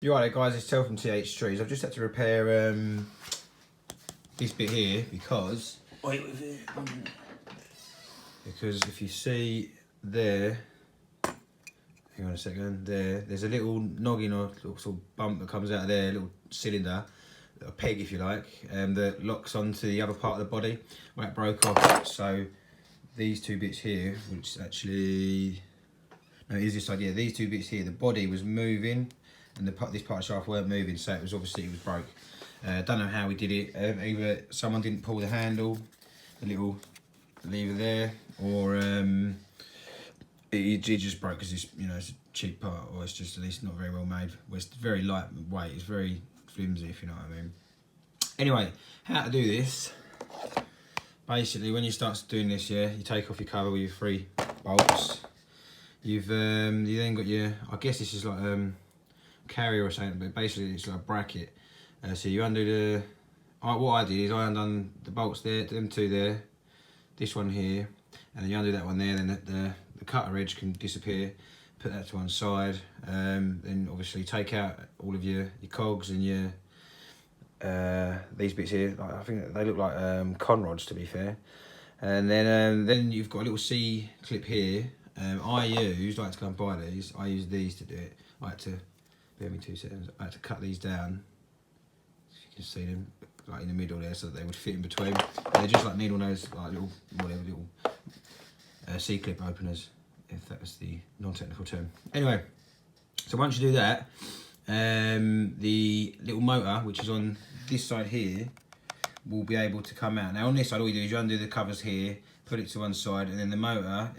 You're right there guys, it's Stihl from TH Trees. I've just had to repair this bit here because if you see there, hang on a second, there's a little noggin or little sort of bump that comes out of there, a little cylinder, a peg if you like, that locks onto the other part of the body. Well, it broke off, so these two bits here, which actually, no, it is this side, yeah, these two bits here, the body was moving and this part of the shaft weren't moving, so it was broke. Don't know how we did it. Either someone didn't pull the handle, the little lever there, or it just broke because it's it's a cheap part, or it's just at least not very well made. Well, it's very lightweight. It's very flimsy, if you know what I mean. Anyway, how to do this? Basically, when you start doing this, yeah, you take off your cover with your 3 bolts. You then got your, I guess this is like carrier or something, but basically it's like a bracket. So you undo the, what I did is I undone the bolts there, them two there, this one here, and then you undo that one there, then the cutter edge can disappear, put that to one side, then obviously take out all of your cogs and your, these bits here, like, I think they look like con rods to be fair. And then you've got a little C clip here. I like to go and buy these, I use these to do it. I had to, bear me 2 seconds, I had to cut these down, if you can see them, like in the middle there, so that they would fit in between. They're just like needle nose, like little, whatever, little C-clip openers, if that was the non-technical term. Anyway, so once you do that, the little motor, which is on this side here, will be able to come out. Now on this side, all you do is you undo the covers here, put it to one side, and then the motor,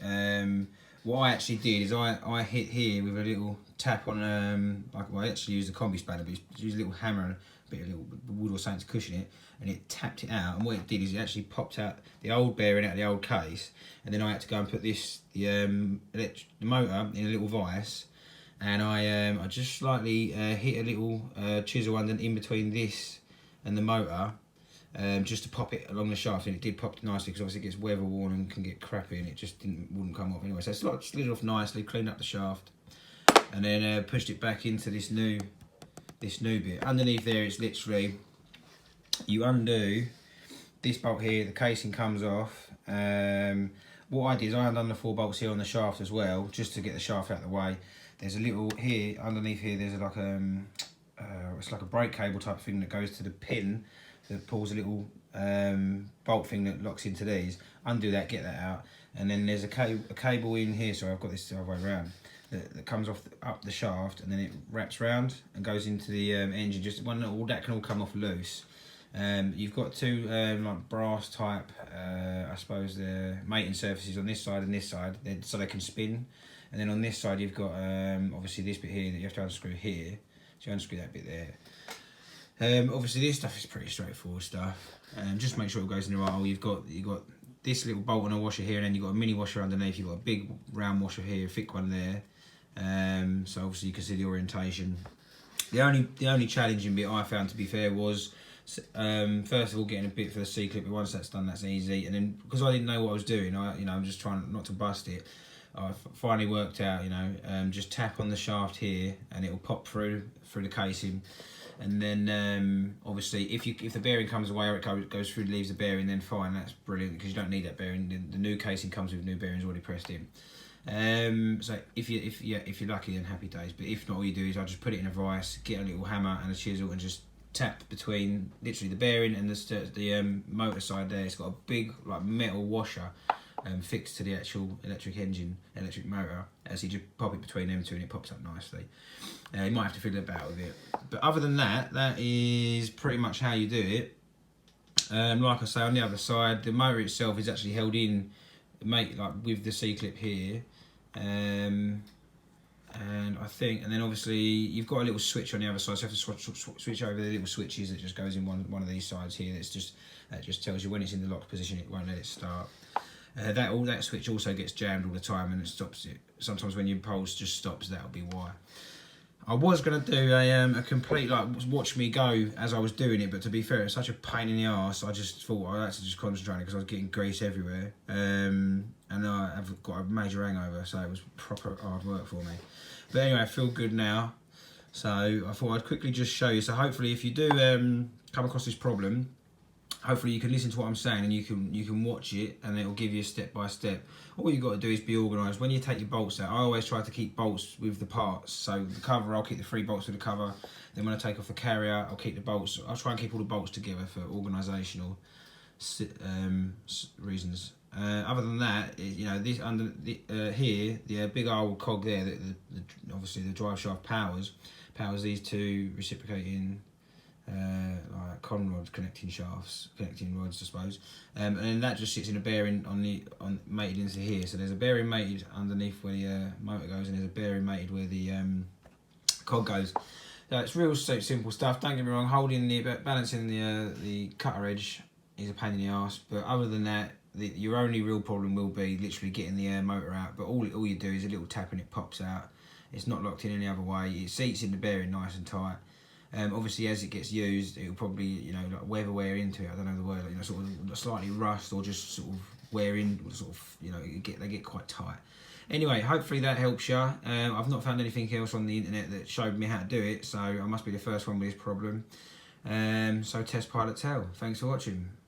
what I actually did is I hit here with a little tap on, I actually used a combi spanner, but used a little hammer and a bit of little wood or something to cushion it, and it tapped it out. And what it did is it actually popped out the old bearing out of the old case, and then I had to go and put this, the motor in a little vise, and I just slightly hit a little chisel in between this and the motor, just to pop it along the shaft, and it did pop nicely because obviously it gets weather worn and can get crappy, and it just wouldn't come off anyway. So it's like slid off nicely, cleaned up the shaft, and then pushed it back into this new bit. Underneath there, it's literally, you undo this bolt here, the casing comes off. What I did is I undone the 4 bolts here on the shaft as well, just to get the shaft out of the way. There's a little here underneath here. There's like it's like a brake cable type thing that goes to the pin that pulls a little bolt thing that locks into these. Undo that, get that out, and then there's a cable in here. So I've got this the other way around. That comes off up the shaft, and then it wraps round and goes into the engine. Just all that can all come off loose. You've got 2 like brass type, I suppose, the mating surfaces on this side and this side, so they can spin. And then on this side you've got obviously this bit here that you have to unscrew here. So you unscrew that bit there. Obviously this stuff is pretty straightforward stuff. Just make sure it goes in the right hole. You've got this little bolt and a washer here, and then you've got a mini washer underneath. You've got a big round washer here, a thick one there. So obviously you can see the orientation. The only challenging bit I found, to be fair, was first of all getting a bit for the C-clip, but once that's done, that's easy. And then because I didn't know what I was doing, I'm just trying not to bust it. I finally worked out, just tap on the shaft here, and it will pop through the casing. And then obviously if the bearing comes away or it goes through, leaves the bearing, then fine, that's brilliant, because you don't need that bearing. The new casing comes with new bearings already pressed in. So if you're lucky, then happy days. But if not, all you do is I just put it in a vise, get a little hammer and a chisel, and just tap between literally the bearing and the motor side there. It's got a big like metal washer fixed to the actual electric motor. As you just pop it between them two, and it pops up nicely. You might have to fiddle about with it, but other than that, that is pretty much how you do it. Like I say, on the other side, the motor itself is actually held in, like with the C-clip here, and I think, and then obviously you've got a little switch on the other side, so you have to switch over the little switches that just goes in one of these sides here. That just tells you when it's in the locked position, it won't let it start. That switch also gets jammed all the time, and it stops it. Sometimes when your pulse just stops, that'll be why. I was going to do a complete, like, watch me go as I was doing it, but to be fair, it's such a pain in the arse. I just thought I had to just concentrate because I was getting grease everywhere. And I've got a major hangover, so it was proper hard work for me. But anyway, I feel good now. So I thought I'd quickly just show you. So hopefully if you do come across this problem, hopefully you can listen to what I'm saying and you can watch it, and it'll give you step by step. All you've got to do is be organised. When you take your bolts out, I always try to keep bolts with the parts. So the cover, I'll keep the 3 bolts with the cover. Then when I take off the carrier, I'll keep the bolts. I'll try and keep all the bolts together for organisational reasons. Other than that, you know, this under here, the big old cog there, obviously the drive shaft powers these two reciprocating like con rod connecting rods, I suppose, and then that just sits in a bearing mated into here. So there's a bearing mated underneath where the motor goes, and there's a bearing mated where the cog goes. It's real simple stuff. Don't get me wrong. Balancing the cutter edge is a pain in the arse, but other than that, your only real problem will be literally getting the motor out. But all you do is a little tap and it pops out. It's not locked in any other way. It seats in the bearing nice and tight. Obviously, as it gets used, it'll probably, you know, like wear into it. I don't know the word, like, you know, sort of slightly rust or just sort of wear in, sort of, you know, they get quite tight. Anyway, hopefully that helps you. I've not found anything else on the internet that showed me how to do it, so I must be the first one with this problem. So test pilot tell. Thanks for watching.